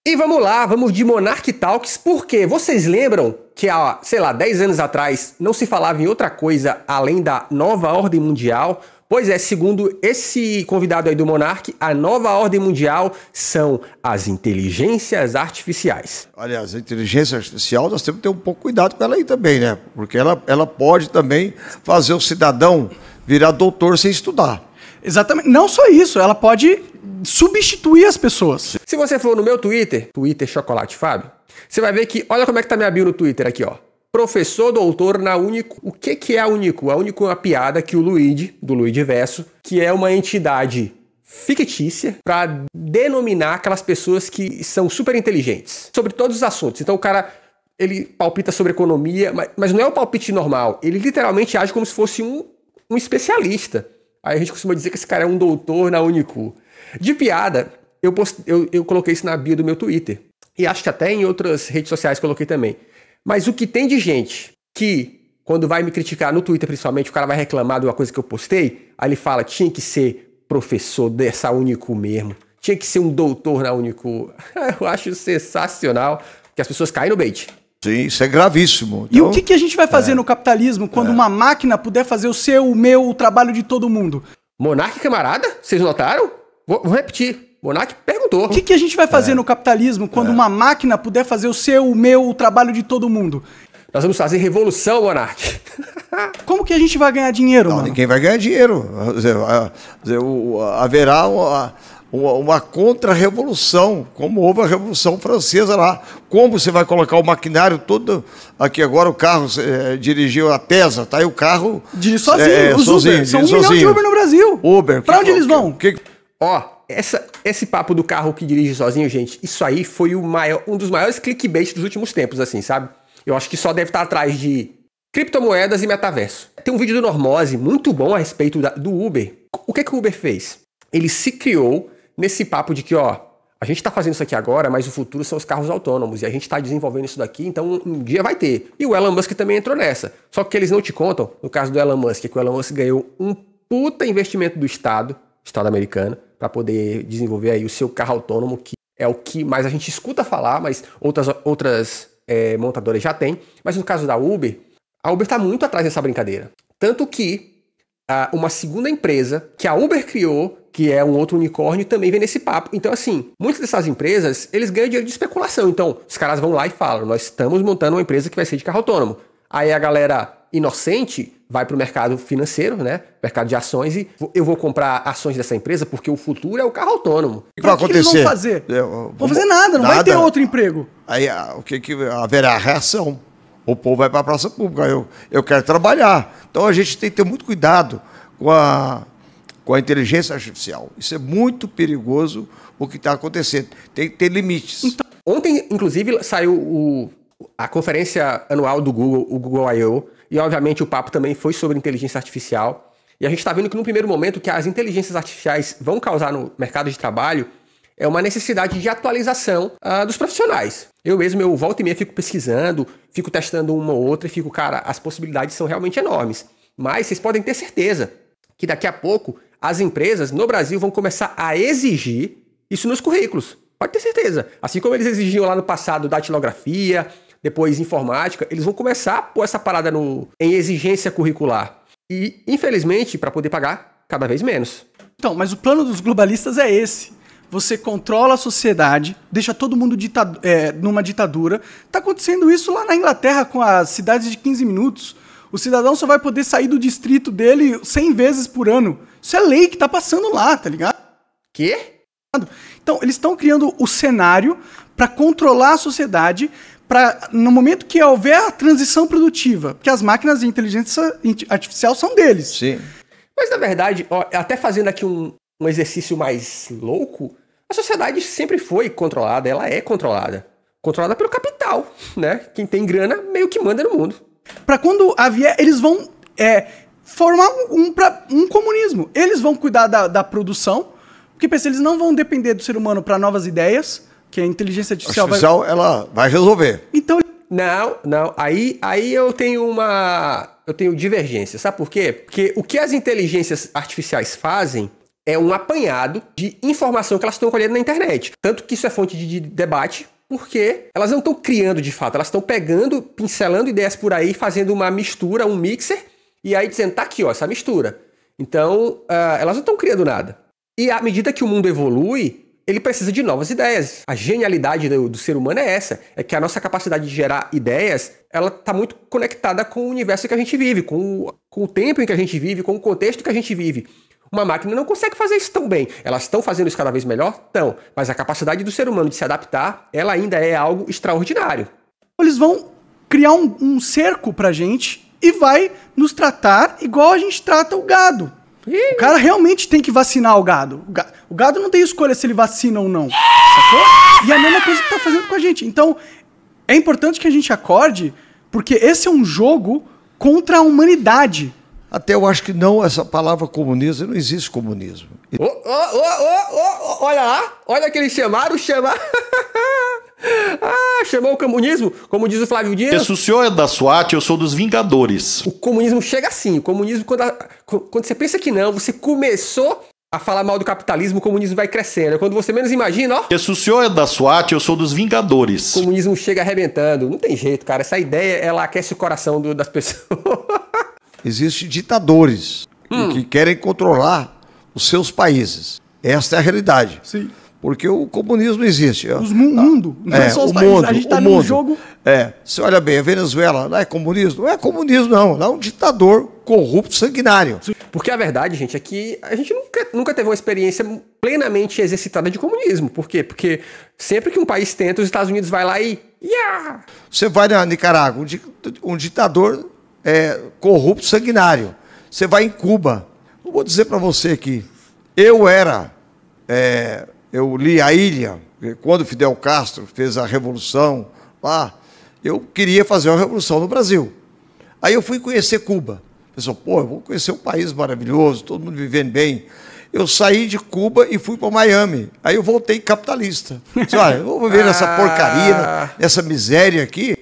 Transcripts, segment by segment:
E vamos lá, vamos de Monarch Talks, porque vocês lembram que há, sei lá, 10 anos atrás não se falava em outra coisa além da nova ordem mundial? Pois é, segundo esse convidado aí do Monarch, a nova ordem mundial são as inteligências artificiais. Aliás, a inteligência artificial, nós temos que ter um pouco cuidado com ela aí também, né? Porque ela pode também fazer o cidadão virar doutor sem estudar. Exatamente. Não só isso, ela pode substituir as pessoas. Se você for no meu Twitter Chocolate Fábio, você vai ver que, olha como é que tá minha bio no Twitter aqui, ó. Professor doutor na Unico. O que é a Unico? A Unico é uma piada que o Luigi, do Luigi Verso, que é uma entidade fictícia para denominar aquelas pessoas que são super inteligentes sobre todos os assuntos. Então o cara, ele palpita sobre economia, mas não é um palpite normal. Ele literalmente age como se fosse um especialista. Aí a gente costuma dizer que esse cara é um doutor na Unico. De piada, eu coloquei isso na bio do meu Twitter. E acho que até em outras redes sociais coloquei também. Mas o que tem de gente que, quando vai me criticar no Twitter principalmente, o cara vai reclamar de uma coisa que eu postei, aí ele fala, tinha que ser professor dessa Unico mesmo, tinha que ser um doutor na Unico. Eu acho sensacional que as pessoas caem no bait. Sim, isso é gravíssimo. Então, e o que a gente vai fazer no capitalismo quando uma máquina puder fazer o seu, o meu, o trabalho de todo mundo? Monark, camarada? Vocês notaram? Vou repetir. Monark perguntou. O que a gente vai fazer no capitalismo quando uma máquina puder fazer o seu, o meu, o trabalho de todo mundo? Nós vamos fazer revolução, Monark. Como que a gente vai ganhar dinheiro, mano? Ninguém vai ganhar dinheiro. Haverá uma contra-revolução, como houve a Revolução Francesa lá. Como você vai colocar o maquinário todo... Aqui agora o carro dirigiu a Tesla, tá aí o carro... Dirige sozinho, os Uber. São 1 milhão de Uber no Brasil. Uber. Pra onde eles vão? Ó, esse papo do carro que dirige sozinho, gente, isso aí foi um dos maiores clickbait dos últimos tempos, assim, sabe? Eu acho que só deve estar atrás de criptomoedas e metaverso. Tem um vídeo do Normose muito bom a respeito do Uber. O que o Uber fez? Ele se criou nesse papo de que, ó, a gente tá fazendo isso aqui agora, mas o futuro são os carros autônomos e a gente tá desenvolvendo isso daqui, então um dia vai ter. E o Elon Musk também entrou nessa. Só que eles não te contam, no caso do Elon Musk, que o Elon Musk ganhou um puta investimento do Estado americano, para poder desenvolver aí o seu carro autônomo, que é o que mais a gente escuta falar, mas outras montadoras já têm. Mas no caso da Uber, a Uber está muito atrás dessa brincadeira. Tanto que uma segunda empresa que a Uber criou, que é um outro unicórnio, também vem nesse papo. Então, assim, muitas dessas empresas, eles ganham dinheiro de especulação. Então, os caras vão lá e falam, nós estamos montando uma empresa que vai ser de carro autônomo. Aí a galera inocente vai para o mercado financeiro, né? Mercado de ações, e eu vou comprar ações dessa empresa porque o futuro é o carro autônomo. O que vai acontecer? O que eles vão fazer? Vão fazer nada, não vai ter outro emprego. Aí o que haverá? Reação. O povo vai para a praça pública. Eu quero trabalhar. Então a gente tem que ter muito cuidado com a inteligência artificial. Isso é muito perigoso o que está acontecendo. Tem que ter limites. Então, ontem, inclusive, saiu a conferência anual do Google, o Google I.O., e obviamente o papo também foi sobre inteligência artificial. E a gente está vendo que no primeiro momento que as inteligências artificiais vão causar no mercado de trabalho é uma necessidade de atualização dos profissionais. Eu volta e meia fico pesquisando, fico testando uma ou outra e fico, cara, as possibilidades são realmente enormes. Mas vocês podem ter certeza que daqui a pouco as empresas no Brasil vão começar a exigir isso nos currículos. Pode ter certeza. Assim como eles exigiam lá no passado datilografia, depois informática, eles vão começar a pôr essa parada em exigência curricular. E, infelizmente, para poder pagar cada vez menos. Então, mas o plano dos globalistas é esse. Você controla a sociedade, deixa todo mundo numa ditadura. Está acontecendo isso lá na Inglaterra com as cidades de 15 minutos. O cidadão só vai poder sair do distrito dele 100 vezes por ano. Isso é lei que está passando lá, tá ligado? Quê? Então, eles estão criando o cenário para controlar a sociedade, para no momento que houver a transição produtiva, porque as máquinas de inteligência artificial são deles. Sim. Mas, na verdade, ó, até fazendo aqui um exercício mais louco, a sociedade sempre foi controlada, ela é controlada. Controlada pelo capital, né? Quem tem grana meio que manda no mundo. Para quando vier, eles vão formar um comunismo. Eles vão cuidar da produção, porque pensa, eles não vão depender do ser humano para novas ideias, que a inteligência artificial ela vai resolver. Então, não. Aí eu tenho divergência. Sabe por quê? Porque o que as inteligências artificiais fazem é um apanhado de informação que elas estão colhendo na internet. Tanto que isso é fonte de debate, porque elas não estão criando de fato, elas estão pegando, pincelando ideias por aí, fazendo uma mistura, um mixer, e aí dizendo, tá aqui, ó, essa mistura. Então, elas não estão criando nada. E à medida que o mundo evolui, ele precisa de novas ideias. A genialidade do ser humano é essa, é que a nossa capacidade de gerar ideias, ela está muito conectada com o universo que a gente vive, com o tempo em que a gente vive, com o contexto que a gente vive. Uma máquina não consegue fazer isso tão bem. Elas estão fazendo isso cada vez melhor? Estão. Mas a capacidade do ser humano de se adaptar, ela ainda é algo extraordinário. Eles vão criar um cerco pra gente e vai nos tratar igual a gente trata o gado. O cara realmente tem que vacinar o gado. O gado não tem escolha se ele vacina ou não. Sacou? E é a mesma coisa que tá fazendo com a gente. Então, é importante que a gente acorde, porque esse é um jogo contra a humanidade. Até eu acho que não, essa palavra comunismo, não existe comunismo. Olha lá, olha que eles chamaram. Chamou o comunismo, como diz o Flávio Dias. Se o senhor é da SWAT, eu sou dos Vingadores. O comunismo chega assim, o comunismo, quando você pensa que não, você começou a falar mal do capitalismo, o comunismo vai crescendo. Quando você menos imagina, ó. Se o senhor é da SWAT, eu sou dos Vingadores. O comunismo chega arrebentando. Não tem jeito, cara. Essa ideia, ela aquece o coração das pessoas. Existem ditadores que querem controlar os seus países. Esta é a realidade. Sim. Porque o comunismo existe. O mundo. Não é só os países. Mundo, a gente está num jogo... Você olha bem, a Venezuela não é comunismo? Não é comunismo, não. Lá é um ditador corrupto, sanguinário. Porque a verdade, gente, é que a gente nunca teve uma experiência plenamente exercitada de comunismo. Por quê? Porque sempre que um país tenta, os Estados Unidos vai lá e... Você vai na Nicarágua, um ditador corrupto, sanguinário. Você vai em Cuba. Eu vou dizer para você aqui, eu li A Ilha, quando Fidel Castro fez a revolução lá, eu queria fazer uma revolução no Brasil. Aí eu fui conhecer Cuba. Pessoal, eu vou conhecer um país maravilhoso, todo mundo vivendo bem. Eu saí de Cuba e fui para Miami. Aí eu voltei capitalista. Disse, olha, eu vou viver nessa porcaria, nessa miséria aqui.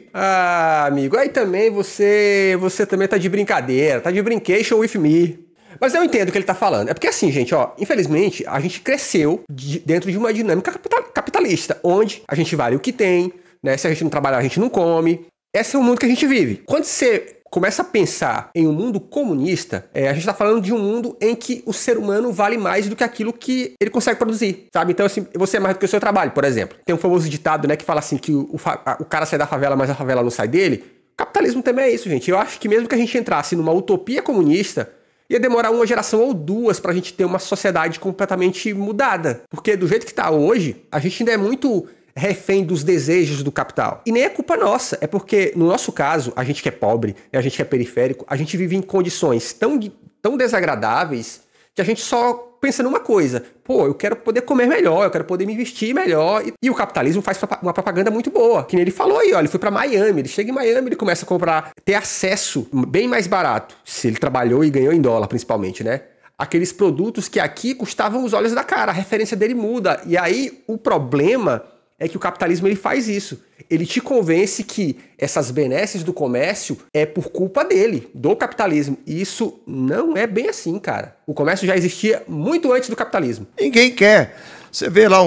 Amigo, aí também você também tá de brincadeira, tá de brincation with me. Mas eu entendo o que ele tá falando. É porque assim, gente, ó, infelizmente, a gente cresceu dentro de uma dinâmica capitalista, onde a gente vale o que tem, né? Se a gente não trabalhar, a gente não come. Esse é o mundo que a gente vive. Quando você começa a pensar em um mundo comunista, a gente tá falando de um mundo em que o ser humano vale mais do que aquilo que ele consegue produzir, sabe? Então, assim, você é mais do que o seu trabalho, por exemplo. Tem um famoso ditado, né, que fala assim, que o cara sai da favela, mas a favela não sai dele. O capitalismo também é isso, gente. Eu acho que mesmo que a gente entrasse numa utopia comunista, ia demorar uma geração ou duas pra gente ter uma sociedade completamente mudada. Porque do jeito que tá hoje, a gente ainda é muito refém dos desejos do capital. E nem é culpa nossa, é porque, no nosso caso, a gente que é pobre, a gente que é periférico, a gente vive em condições tão desagradáveis que a gente só pensa numa coisa. Eu quero poder comer melhor, eu quero poder me vestir melhor. E o capitalismo faz uma propaganda muito boa. Que nem ele falou aí, ó, ele foi pra Miami, ele chega em Miami, ele começa a comprar, ter acesso bem mais barato, se ele trabalhou e ganhou em dólar, principalmente, né? Aqueles produtos que aqui custavam os olhos da cara, a referência dele muda. E aí, o problema é que o capitalismo ele faz isso. Ele te convence que essas benesses do comércio é por culpa dele, do capitalismo. E isso não é bem assim, cara. O comércio já existia muito antes do capitalismo. Ninguém quer. Você vê lá,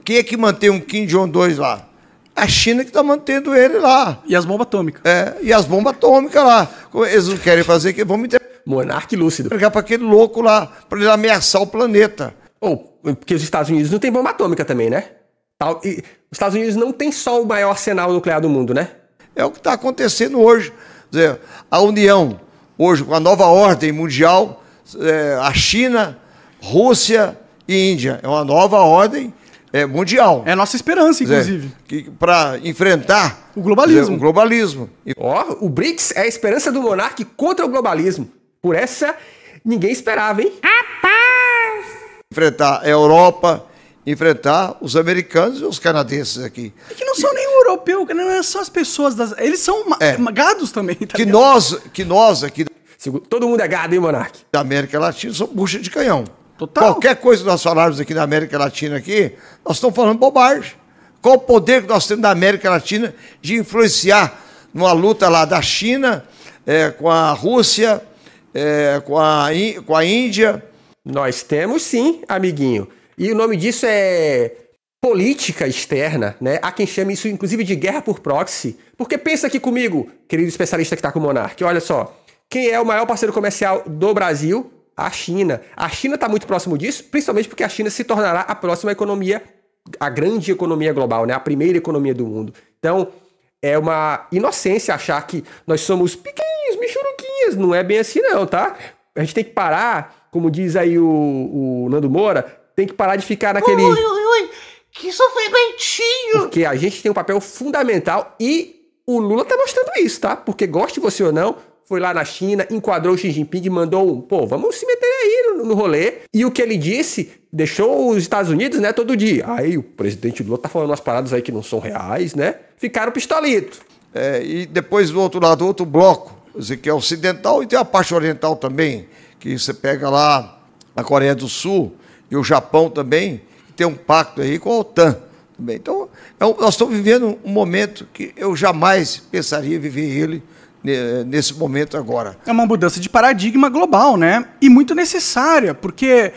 quem é que mantém um Kim Jong-un lá? A China que está mantendo ele lá. E as bombas atômicas. E as bombas atômicas lá. Eles não querem fazer, que vão me Monarque lúcido. entregar para aquele louco lá, para ele ameaçar o planeta. Porque os Estados Unidos não tem bomba atômica também, né? E os Estados Unidos não tem só o maior arsenal nuclear do mundo, né? É o que está acontecendo hoje. Quer dizer, a União, hoje, com a nova ordem mundial, a China, Rússia e Índia. É uma nova ordem mundial. É a nossa esperança, inclusive. Para enfrentar o globalismo. O globalismo. O BRICS é a esperança do monarca contra o globalismo. Por essa, ninguém esperava, hein? Enfrentar a Europa, enfrentar os americanos e os canadenses aqui. E que não são nem o europeu, não são as pessoas eles são gados também, tá que ligado? nós aqui todo mundo é gado, hein, Monark? da América Latina somos bucha de canhão. Total. Qualquer coisa que nós falarmos aqui na América Latina aqui, nós estamos falando bobagem. Qual o poder que nós temos da América Latina de influenciar numa luta lá da China, com a Rússia, com a Índia, Nós temos sim, amiguinho. E o nome disso é política externa, né? Há quem chame isso, inclusive, de guerra por proxy. Porque pensa aqui comigo, querido especialista que está com o Monark, olha só. Quem é o maior parceiro comercial do Brasil? A China. A China está muito próximo disso, principalmente porque a China se tornará a próxima economia, a grande economia global, né? A primeira economia do mundo. Então, é uma inocência achar que nós somos pequenos, michuruquinhas. Não é bem assim não, tá? A gente tem que parar, como diz aí o Nando Moura, tem que parar de ficar naquele... Ui, que sofrimentinho! Porque a gente tem um papel fundamental e o Lula tá mostrando isso, tá? Porque goste você ou não, foi lá na China, enquadrou o Xi Jinping e mandou um... Pô, vamos se meter aí no rolê. E o que ele disse, deixou os Estados Unidos, né, todo dia. Aí o presidente Lula tá falando umas paradas aí que não são reais, né? Ficaram pistolito. E depois do outro lado, outro bloco, que é ocidental, e tem a parte oriental também, que você pega lá a Coreia do Sul e o Japão também, que tem um pacto aí com a OTAN também. Então, nós estamos vivendo um momento que eu jamais pensaria em viver ele nesse momento agora. É uma mudança de paradigma global, né? E muito necessária, porque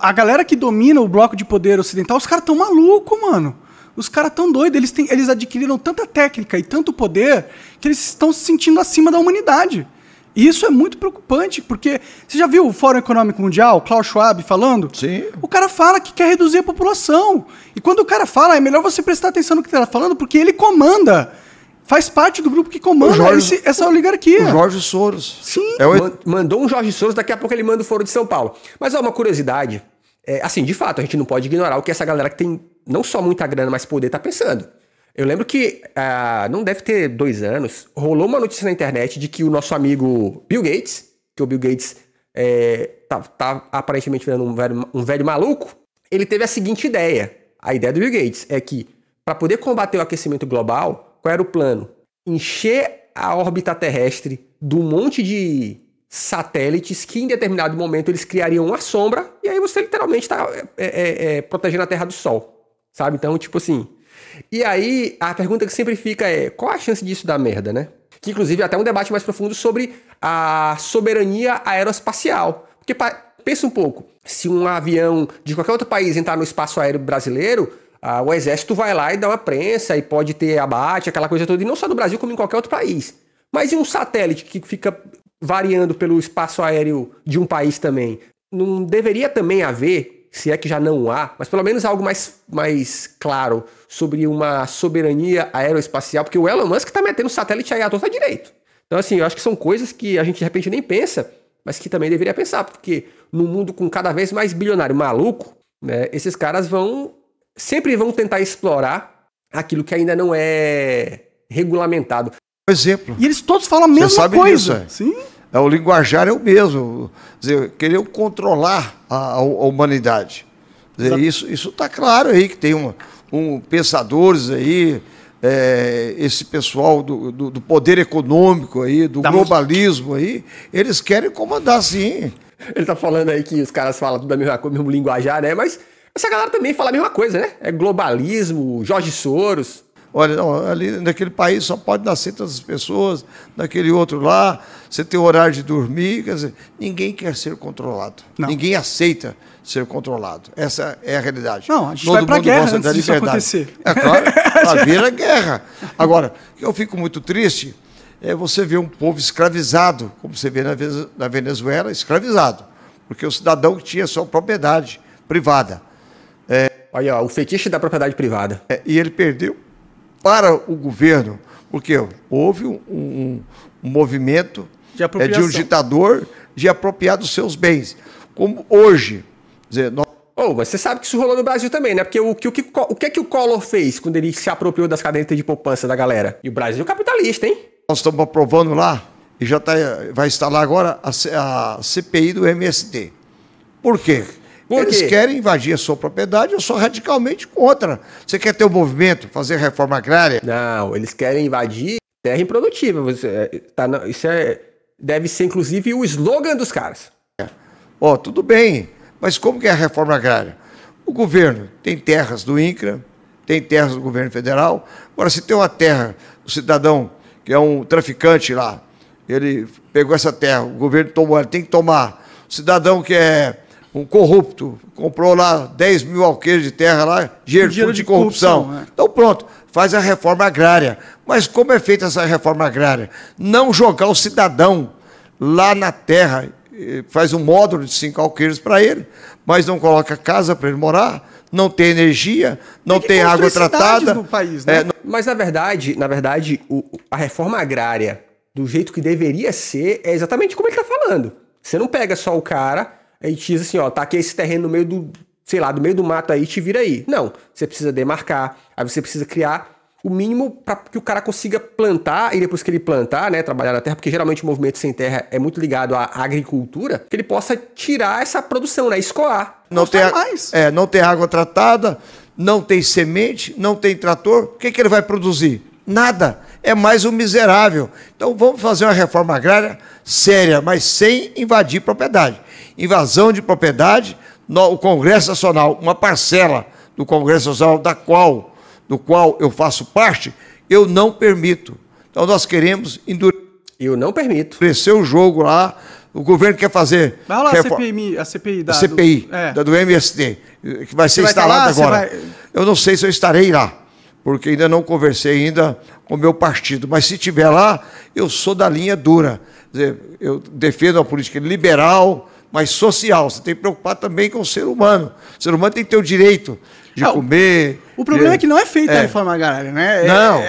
a galera que domina o bloco de poder ocidental, os caras estão malucos, mano. Os caras estão doidos, eles adquiriram tanta técnica e tanto poder que eles estão se sentindo acima da humanidade. E isso é muito preocupante, porque você já viu o Fórum Econômico Mundial, Klaus Schwab falando? Sim. O cara fala que quer reduzir a população. E quando o cara fala, é melhor você prestar atenção no que ele está falando, porque ele comanda. Faz parte do grupo que comanda essa oligarquia. O Jorge Soros. Sim. Mandou um Jorge Soros, daqui a pouco ele manda o Foro de São Paulo. Mas uma curiosidade, assim, de fato, a gente não pode ignorar o que essa galera que tem não só muita grana, mas poder tá pensando. Eu lembro que, não deve ter 2 anos, rolou uma notícia na internet de que o nosso amigo Bill Gates, que o Bill Gates tá aparentemente virando um velho maluco, ele teve a seguinte ideia. A ideia do Bill Gates é que, para poder combater o aquecimento global, qual era o plano? Encher a órbita terrestre de um monte de satélites que em determinado momento eles criariam uma sombra e aí você literalmente está protegendo a Terra do Sol, sabe? Então, tipo assim... E aí, a pergunta que sempre fica é, qual a chance disso dar merda, né? Que inclusive é até um debate mais profundo sobre a soberania aeroespacial. Porque pensa um pouco, se um avião de qualquer outro país entrar no espaço aéreo brasileiro... o exército vai lá e dá uma prensa e pode ter abate, aquela coisa toda, e não só no Brasil, como em qualquer outro país. Mas e um satélite que fica variando pelo espaço aéreo de um país também? Não deveria também haver, se é que já não há, mas pelo menos algo mais claro sobre uma soberania aeroespacial, porque o Elon Musk tá metendo satélite aí à torta direito. Então, assim, eu acho que são coisas que a gente de repente nem pensa, mas que também deveria pensar, porque no mundo com cada vez mais bilionário maluco, né, esses caras sempre vão tentar explorar aquilo que ainda não é regulamentado. Por exemplo. E eles todos falam a mesma coisa. Disso, Sim. O linguajar é o mesmo. Quer dizer, querer controlar a humanidade. Quer dizer, isso está claro aí, que tem pensadores aí, esse pessoal do poder econômico aí, do globalismo aí, eles querem comandar sim. Ele está falando aí que os caras falam tudo da mesmo linguajar, né? Mas essa galera também fala a mesma coisa, né? É globalismo, Jorge Soros. Olha, não, ali naquele país só pode nascer tantas pessoas, naquele outro lá, você tem horário de dormir, quer dizer, ninguém quer ser controlado. Não. Ninguém aceita ser controlado. Essa é a realidade. Não, a gente vai pra guerra antes disso acontecer. É claro, vai vir a guerra. Agora, eu fico muito triste você ver um povo escravizado, como você vê na Venezuela, escravizado, porque o cidadão tinha sua propriedade privada. Olha, o fetiche da propriedade privada. E ele perdeu para o governo, porque houve um movimento de um ditador de apropriar dos seus bens. Como hoje. Dizer, mas você sabe que isso rolou no Brasil também, né? Porque o que o Collor fez quando ele se apropriou das cadernetas de poupança da galera? E o Brasil é capitalista, hein? Nós estamos aprovando lá, e já vai instalar agora a CPI do MST. Por quê? Eles querem invadir a sua propriedade, eu sou radicalmente contra. Você quer ter um movimento, fazer reforma agrária? Não, eles querem invadir terra improdutiva. Isso deve ser, inclusive, o slogan dos caras. Tudo bem, mas como que é a reforma agrária? O governo tem terras do INCRA, tem terras do governo federal. Agora, se tem uma terra, o cidadão, que é um traficante lá, ele pegou essa terra, o governo tomou, ele tem que tomar. O cidadão que é um corrupto, comprou lá 10 mil alqueires de terra lá, dinheiro de corrupção. Então pronto, faz a reforma agrária. Mas como é feita essa reforma agrária? Não jogar o cidadão lá na terra, faz um módulo de 5 alqueires para ele, mas não coloca casa para ele morar, não tem energia, não tem água tratada. No país, né? Mas na verdade, a reforma agrária, do jeito que deveria ser, é exatamente como ele está falando. Você não pega só o cara e diz assim, ó, tá aqui esse terreno no meio do, sei lá, do meio do mato aí, te vira aí. Não, você precisa demarcar, aí você precisa criar o mínimo para que o cara consiga plantar, e depois que ele plantar, né, trabalhar na terra, porque geralmente o movimento sem terra é muito ligado à agricultura, que ele possa tirar essa produção, né, escoar. Não tem água tratada, não tem semente, não tem trator, o que ele vai produzir? Nada, é mais um miserável. Então vamos fazer uma reforma agrária séria, mas sem invadir propriedade. Invasão de propriedade, o Congresso Nacional, uma parcela do Congresso Nacional do qual eu faço parte, eu não permito. Então nós queremos Eu não permito. endurecer o jogo lá, o governo quer fazer... Vai lá a CPI do MST, que vai ser instalada agora. Eu não sei se eu estarei lá, porque ainda não conversei ainda com o meu partido, mas se estiver lá, eu sou da linha dura. Quer dizer, eu defendo a política liberal, mas social. Você tem que preocupar também com o ser humano. O ser humano tem que ter o direito de comer... O problema é que não é feita a reforma agrária, né? Não.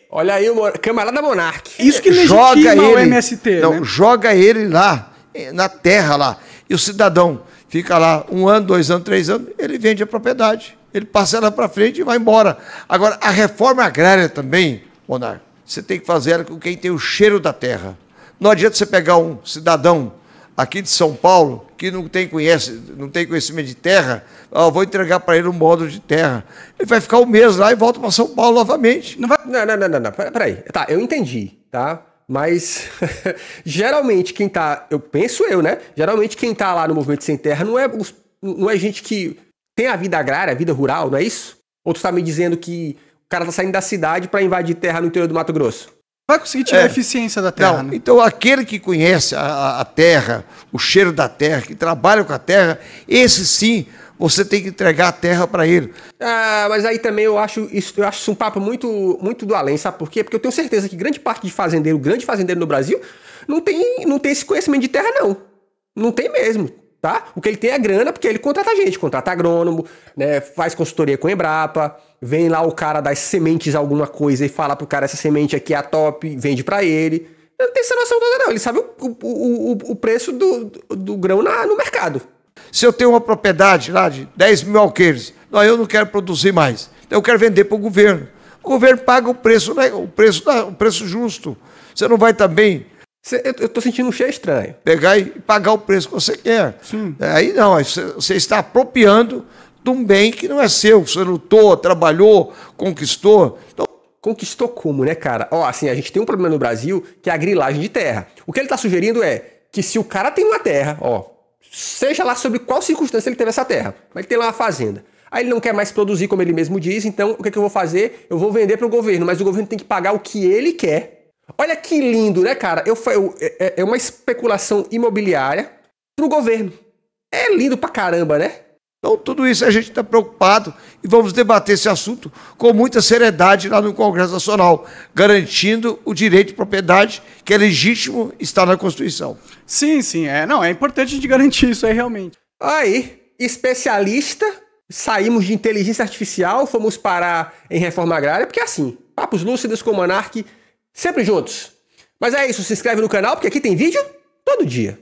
Olha aí o camarada Monark. Isso que legitima o MST, não, né? Joga ele lá, na terra lá. E o cidadão fica lá 1 ano, 2 anos, 3 anos, ele vende a propriedade. Ele passa ela para frente e vai embora. Agora, a reforma agrária também, Monark, você tem que fazer ela com quem tem o cheiro da terra. Não adianta você pegar um cidadão aqui de São Paulo, que não tem conhecimento de terra, vou entregar para ele um módulo de terra. Ele vai ficar um mês lá e volta para São Paulo novamente. Não, peraí. Tá, eu entendi, tá? Mas, geralmente, quem tá... Geralmente, quem tá lá no Movimento Sem Terra não é gente que tem a vida agrária, a vida rural, não é isso? Ou tu tá me dizendo que o cara tá saindo da cidade para invadir terra no interior do Mato Grosso? Vai conseguir tirar a eficiência da terra, não, né? Então, aquele que conhece a terra, o cheiro da terra, que trabalha com a terra, esse sim, você tem que entregar a terra para ele. Ah, mas aí também eu acho isso um papo muito, muito do além, sabe por quê? Porque eu tenho certeza que grande parte de grande fazendeiro no Brasil, não tem esse conhecimento de terra, não. Não tem mesmo, tá? O que ele tem é grana, porque ele contrata gente, contrata agrônomo, né, faz consultoria com a Embrapa, vem lá o cara das sementes alguma coisa e fala pro cara, essa semente aqui é a top, vende pra ele. Ele não tem essa noção toda, não. Ele sabe o preço do grão no mercado. Se eu tenho uma propriedade lá de 10 mil alqueires, eu não quero produzir mais. Então eu quero vender para o governo. O governo paga o preço, né, o preço justo. Você não vai também... Eu tô sentindo um cheiro estranho. Pegar e pagar o preço que você quer. Sim. Aí não, você está apropriando de um bem que não é seu. Você lutou, trabalhou, conquistou. Então... Conquistou como, né, cara? Ó, assim, a gente tem um problema no Brasil que é a grilagem de terra. O que ele tá sugerindo é que se o cara tem uma terra, seja lá sobre qual circunstância ele teve essa terra, mas ele tem lá uma fazenda. Aí ele não quer mais produzir, como ele mesmo diz, então o que eu vou fazer? Eu vou vender para o governo, mas o governo tem que pagar o que ele quer. Olha que lindo, né, cara? É uma especulação imobiliária pro governo. É lindo pra caramba, né? Então, tudo isso a gente está preocupado e vamos debater esse assunto com muita seriedade lá no Congresso Nacional, garantindo o direito de propriedade, que é legítimo, está na Constituição. Sim, sim. É importante a gente garantir isso aí realmente. Aí, especialista, saímos de inteligência artificial, fomos parar em reforma agrária, porque assim, papos lúcidos com o Monark, sempre juntos. Mas é isso, se inscreve no canal, porque aqui tem vídeo todo dia.